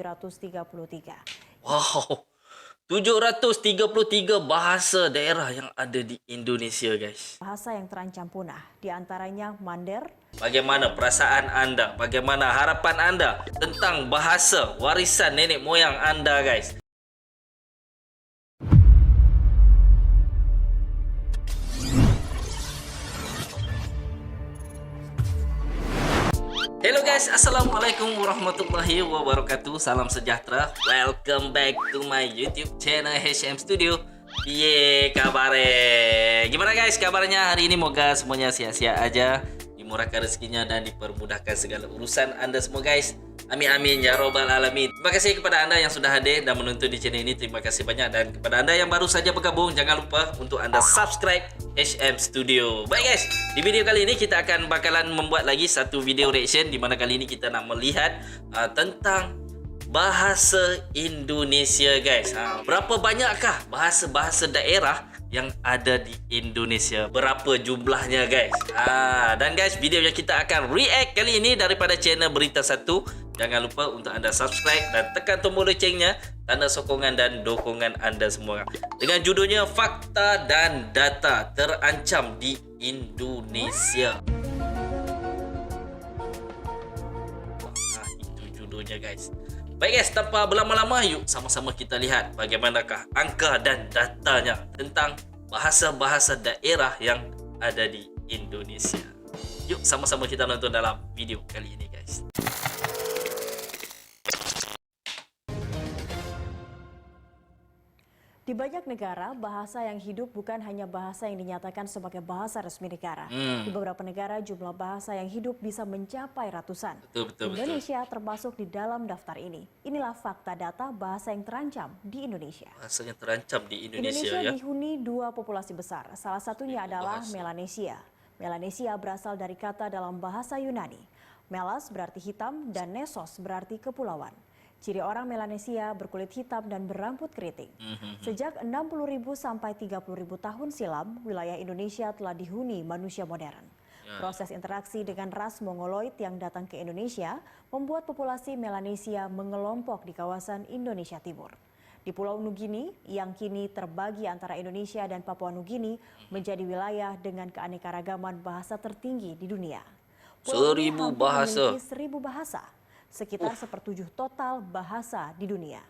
733. Wow, 733 bahasa daerah yang ada di Indonesia, guys. Bahasa yang terancam punah, diantaranya Mandar. Bagaimana perasaan anda? Bagaimana harapan anda tentang bahasa warisan nenek moyang anda, guys? Hello guys, Assalamualaikum warahmatullahi wabarakatuh. Salam sejahtera. Welcome back to my YouTube channel HM Studio. Piye kabare? Gimana guys kabarnya hari ini? Moga semuanya sia-sia aja, dimurahkan rezekinya dan dipermudahkan segala urusan anda semua guys. Amin amin ya robbal alamin. Terima kasih kepada anda yang sudah hadir dan menonton di channel ini. Terima kasih banyak. Dan kepada anda yang baru saja bergabung, jangan lupa untuk anda subscribe HM Studio. Baik guys, di video kali ini kita akan bakalan membuat lagi satu video reaction, di mana kali ini kita nak melihat tentang bahasa Indonesia guys. Berapa banyakkah bahasa-bahasa daerah yang ada di Indonesia? Berapa jumlahnya guys? Dan guys, video yang kita akan react kali ini daripada channel Berita Satu. Jangan lupa untuk anda subscribe dan tekan tombol loncengnya, tanda sokongan dan dukungan anda semua. Dengan judulnya Fakta dan Data Terancam di Indonesia. Itu judulnya guys. Baik guys, tanpa berlama-lama, yuk sama-sama kita lihat bagaimanakah angka dan datanya tentang bahasa-bahasa daerah yang ada di Indonesia. Yuk sama-sama kita nonton dalam video kali ini guys. Di banyak negara, bahasa yang hidup bukan hanya bahasa yang dinyatakan sebagai bahasa resmi negara. Di beberapa negara, jumlah bahasa yang hidup bisa mencapai ratusan. Betul. Indonesia termasuk di dalam daftar ini. Inilah fakta data bahasa yang terancam di Indonesia. Bahasa yang terancam di Indonesia ya. Dihuni dua populasi besar. Salah satunya adalah Melanesia. Melanesia berasal dari kata dalam bahasa Yunani. Melas berarti hitam dan Nesos berarti kepulauan. Ciri orang Melanesia berkulit hitam dan berambut keriting. Sejak 60.000 sampai 30.000 tahun silam, wilayah Indonesia telah dihuni manusia modern. Proses interaksi dengan ras Mongoloid yang datang ke Indonesia membuat populasi Melanesia mengelompok di kawasan Indonesia Timur. Di Pulau Nugini, yang kini terbagi antara Indonesia dan Papua Nugini, menjadi wilayah dengan keanekaragaman bahasa tertinggi di dunia. Pulau ini hampir memiliki 1.000 bahasa. Sekitar 1/7 total bahasa di dunia.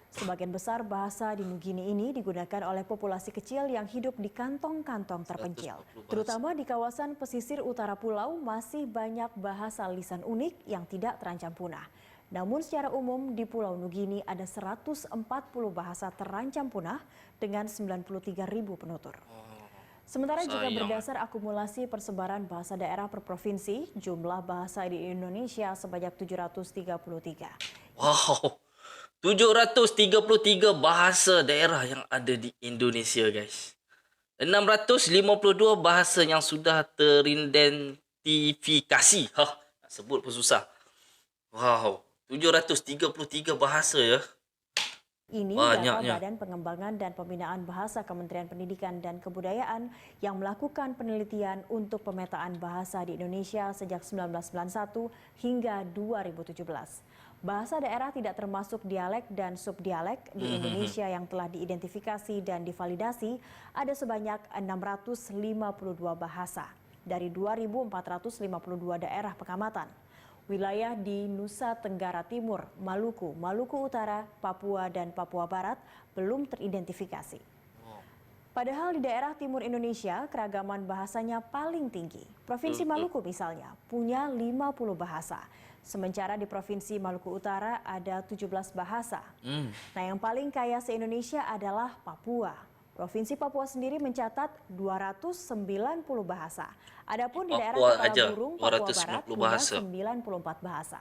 Sebagian besar bahasa di Nugini ini digunakan oleh populasi kecil yang hidup di kantong-kantong terpencil. Terutama di kawasan pesisir utara pulau masih banyak bahasa lisan unik yang tidak terancam punah. Namun secara umum di Pulau Nugini ada 140 bahasa terancam punah dengan 93.000 penutur. Sementara jika berdasar akumulasi persebaran bahasa daerah per provinsi, jumlah bahasa di Indonesia sebanyak 733. Wow, 733 bahasa daerah yang ada di Indonesia guys. 652 bahasa yang sudah teridentifikasi. Nak sebut pun susah. Wow, 733 bahasa ya. Ini data Badan Pengembangan dan Pembinaan Bahasa Kementerian Pendidikan dan Kebudayaan yang melakukan penelitian untuk pemetaan bahasa di Indonesia sejak 1991 hingga 2017. Bahasa daerah tidak termasuk dialek dan subdialek di Indonesia yang telah diidentifikasi dan divalidasi ada sebanyak 652 bahasa dari 2.452 daerah pengamatan. Wilayah di Nusa Tenggara Timur, Maluku, Maluku Utara, Papua, dan Papua Barat belum teridentifikasi. Padahal di daerah timur Indonesia, keragaman bahasanya paling tinggi. Provinsi Maluku misalnya punya 50 bahasa. Sementara di Provinsi Maluku Utara ada 17 bahasa. Nah, yang paling kaya se-Indonesia adalah Papua. Provinsi Papua sendiri mencatat 290 bahasa. Adapun di daerah Kepala Burung Papua Barat punya 94 bahasa.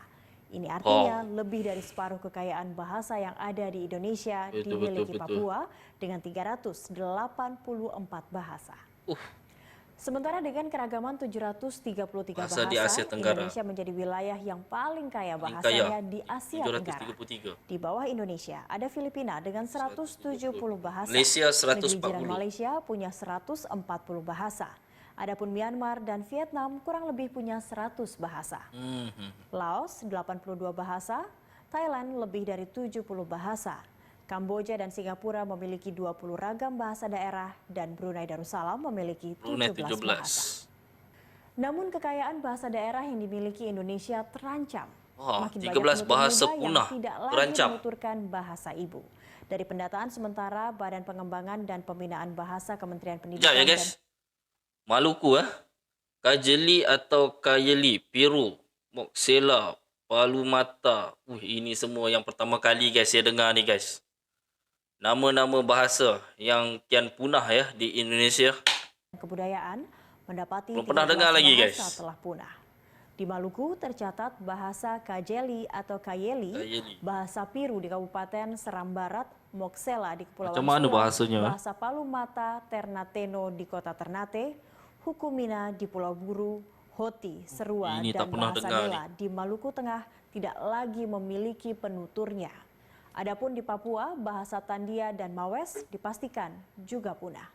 Ini artinya lebih dari separuh kekayaan bahasa yang ada di Indonesia dimiliki Papua dengan 384 bahasa. Sementara dengan keragaman 733 bahasa di Asia Tenggara, Indonesia menjadi wilayah yang paling kaya bahasanya di Asia Tenggara. Di bawah Indonesia ada Filipina dengan 170 bahasa. Negeri jiran Malaysia punya 140 bahasa. Adapun Myanmar dan Vietnam kurang lebih punya 100 bahasa. Laos 82 bahasa, Thailand lebih dari 70 bahasa. Kamboja dan Singapura memiliki 20 ragam bahasa daerah dan Brunei Darussalam memiliki 17 bahasa. Namun kekayaan bahasa daerah yang dimiliki Indonesia terancam. Makin 13 banyak bahasa penutur muda punah yang tidak lagi terancam. menuturkan bahasa ibu. Dari pendataan sementara Badan Pengembangan dan Pembinaan Bahasa Kementerian Pendidikan Sekejap ya guys. Maluku Kajeli atau Kayeli, Piru, Moksela, Palu Mata. Ini semua yang pertama kali guys saya dengar ni guys. Nama-nama bahasa yang kian punah ya di Indonesia. Kebudayaan mendapati Belum pernah 13 dengar lagi, bahasa guys. telah punah. Di Maluku tercatat bahasa Kajeli atau Kayeli, bahasa Piru di Kabupaten Seram Barat, Moksela di Kepulauan Macam mana Sulau, bahasanya? bahasa Palu Mata, Ternateno di Kota Ternate, Hukumina di Pulau Buru, Hoti, Serua, Ini tak dan pernah bahasa dengar Nela di Maluku Tengah tidak lagi memiliki penuturnya. Adapun di Papua, bahasa Tandia dan Mawes dipastikan juga punah.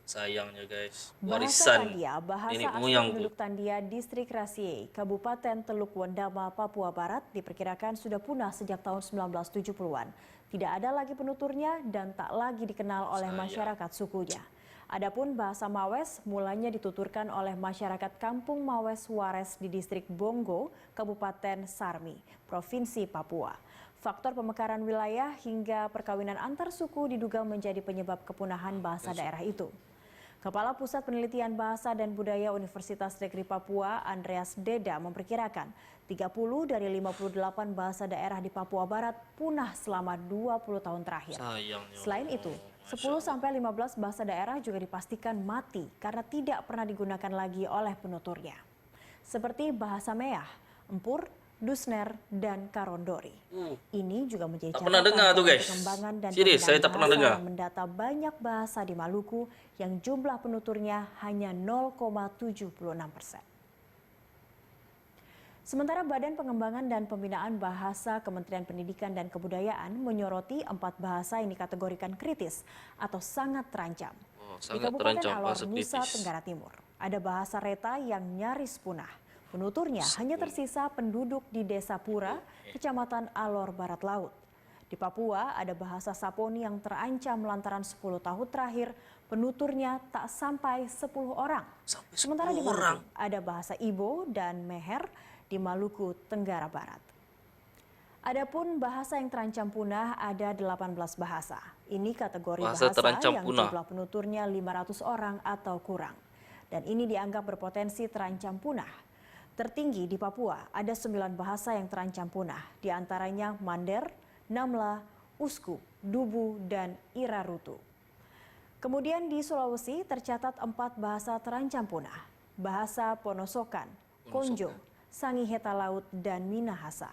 Sayangnya guys. Bahasa Warisan Tandia, bahasa nenek asli moyang penduduk Tandia, Distrik Rasie, Kabupaten Teluk Wendama, Papua Barat, diperkirakan sudah punah sejak tahun 1970-an. Tidak ada lagi penuturnya dan tak lagi dikenal oleh masyarakat sukunya. Adapun bahasa Mawes mulanya dituturkan oleh masyarakat Kampung Mawes Wares di Distrik Bongo, Kabupaten Sarmi, Provinsi Papua. Faktor pemekaran wilayah hingga perkawinan antar suku diduga menjadi penyebab kepunahan bahasa daerah itu. Kepala Pusat Penelitian Bahasa dan Budaya Universitas Negeri Papua, Andreas Deda, memperkirakan 30 dari 58 bahasa daerah di Papua Barat punah selama 20 tahun terakhir. Sayangnya. Selain itu, 10-15 bahasa daerah juga dipastikan mati karena tidak pernah digunakan lagi oleh penuturnya. Seperti bahasa Meah, Empur, Dusner, dan Karondori. Ini juga menjadi Tak pernah dengar tuh, guys. pengembangan dan Serius, saya pembinaan tak pernah bahasa dengar. yang mendata banyak bahasa di Maluku yang jumlah penuturnya hanya 0,76%. Sementara Badan Pengembangan dan Pembinaan Bahasa Kementerian Pendidikan dan Kebudayaan menyoroti 4 bahasa yang dikategorikan kritis atau sangat terancam. Di Sangat Kabupaten terancam Alor, bahasa Nusa kritis. Tenggara Timur, ada bahasa Reta yang nyaris punah. Penuturnya hanya tersisa penduduk di Desa Pura, Kecamatan Alor Barat Laut. Di Papua ada bahasa Saponi yang terancam lantaran 10 tahun terakhir penuturnya tak sampai 10 orang. Sementara di Maluku ada bahasa Ibo dan Meher di Maluku Tenggara Barat. Adapun bahasa yang terancam punah ada 18 bahasa. Ini kategori bahasa terancam yang punah. jumlah penuturnya 500 orang atau kurang. Dan ini dianggap berpotensi terancam punah. Tertinggi di Papua ada 9 bahasa yang terancam punah, di antaranya Mander, Namla, Usku, Dubu, dan Irarutu. Kemudian di Sulawesi tercatat 4 bahasa terancam punah, bahasa Ponosokan, Konjo, Sangiheta Laut, dan Minahasa.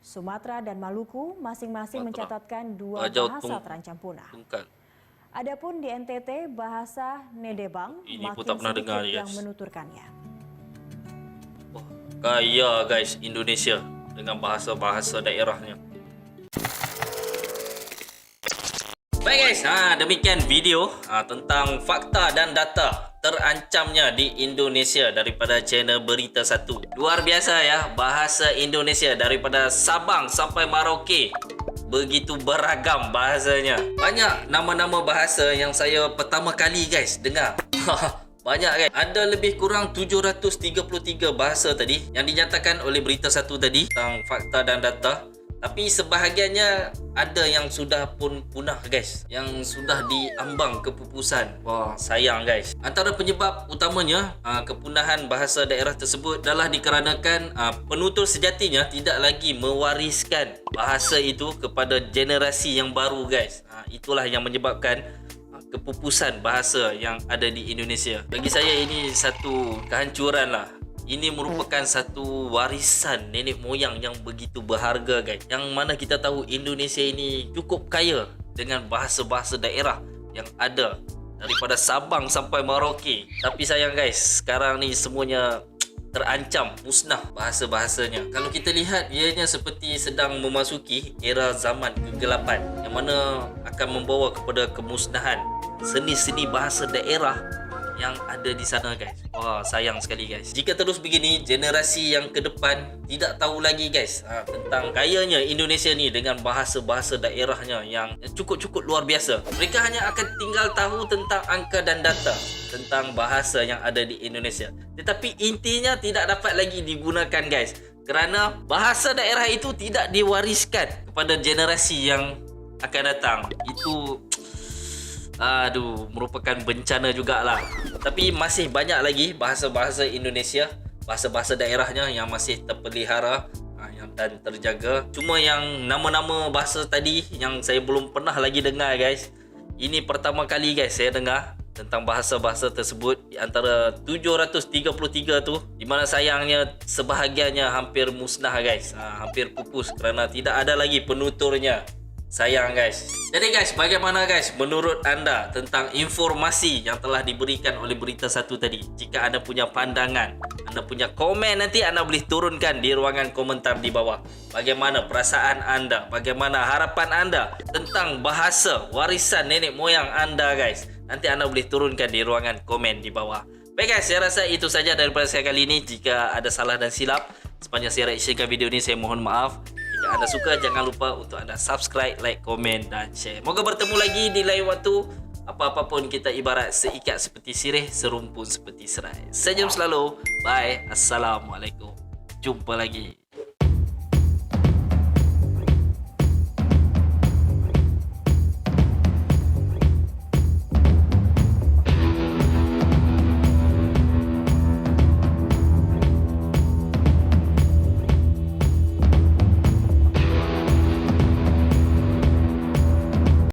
Sumatera dan Maluku masing-masing mencatatkan 2 bahasa terancam punah. Adapun di NTT bahasa Nedebang makin sedikit yang menuturkannya. Kaya guys Indonesia dengan bahasa-bahasa daerahnya. Baik guys, demikian video tentang fakta dan data terancamnya di Indonesia daripada channel Berita 1. Luar biasa ya, bahasa Indonesia daripada Sabang sampai Merauke. Begitu beragam bahasanya. Banyak nama-nama bahasa yang saya pertama kali guys dengar. Banyak kan? Ada lebih kurang 733 bahasa tadi yang dinyatakan oleh Berita 1 tadi tentang fakta dan data. Tapi sebahagiannya ada yang sudah pun punah guys, yang sudah diambang kepupusan. Wah, sayang guys. Antara penyebab utamanya kepunahan bahasa daerah tersebut adalah dikarenakan penutur sejatinya tidak lagi mewariskan bahasa itu kepada generasi yang baru guys. Itulah yang menyebabkan kepupusan bahasa yang ada di Indonesia. Bagi saya ini satu kehancuran lah. Ini merupakan satu warisan nenek moyang yang begitu berharga guys. Yang mana kita tahu Indonesia ini cukup kaya dengan bahasa-bahasa daerah yang ada daripada Sabang sampai Merauke. Tapi sayang guys, sekarang ni semuanya terancam musnah bahasa-bahasanya. Kalau kita lihat, ianya seperti sedang memasuki era zaman kegelapan yang mana akan membawa kepada kemusnahan seni-seni bahasa daerah yang ada di sana guys. Wah, sayang sekali guys. Jika terus begini, generasi yang ke depan tidak tahu lagi guys tentang kayanya Indonesia ni dengan bahasa-bahasa daerahnya yang cukup-cukup luar biasa. Mereka hanya akan tinggal tahu tentang angka dan data tentang bahasa yang ada di Indonesia. Tetapi intinya tidak dapat lagi digunakan guys. Kerana bahasa daerah itu tidak diwariskan kepada generasi yang akan datang. Itu merupakan bencana jugalah. Tapi masih banyak lagi bahasa-bahasa Indonesia, bahasa-bahasa daerahnya yang masih terpelihara dan terjaga. Cuma yang nama-nama bahasa tadi yang saya belum pernah lagi dengar guys. Ini pertama kali guys saya dengar tentang bahasa-bahasa tersebut di antara 733 tu, di mana sayangnya sebahagiannya hampir musnah guys. Hampir pupus kerana tidak ada lagi penuturnya. Sayang guys. Jadi guys, bagaimana guys menurut anda tentang informasi yang telah diberikan oleh berita satu tadi? Jika anda punya pandangan, anda punya komen, nanti anda boleh turunkan di ruangan komentar di bawah. Bagaimana perasaan anda? Bagaimana harapan anda tentang bahasa warisan nenek moyang anda guys? Nanti anda boleh turunkan di ruangan komen di bawah. Baik guys, saya rasa itu saja daripada saya kali ini. Jika ada salah dan silap sepanjang saya reaksikan video ini, saya mohon maaf. Jika anda suka, jangan lupa untuk anda subscribe, like, komen dan share. Moga bertemu lagi di lain waktu. Apa-apa pun kita ibarat seikat seperti sirih, serumpun seperti serai. Senyum selalu. Bye. Assalamualaikum. Jumpa lagi.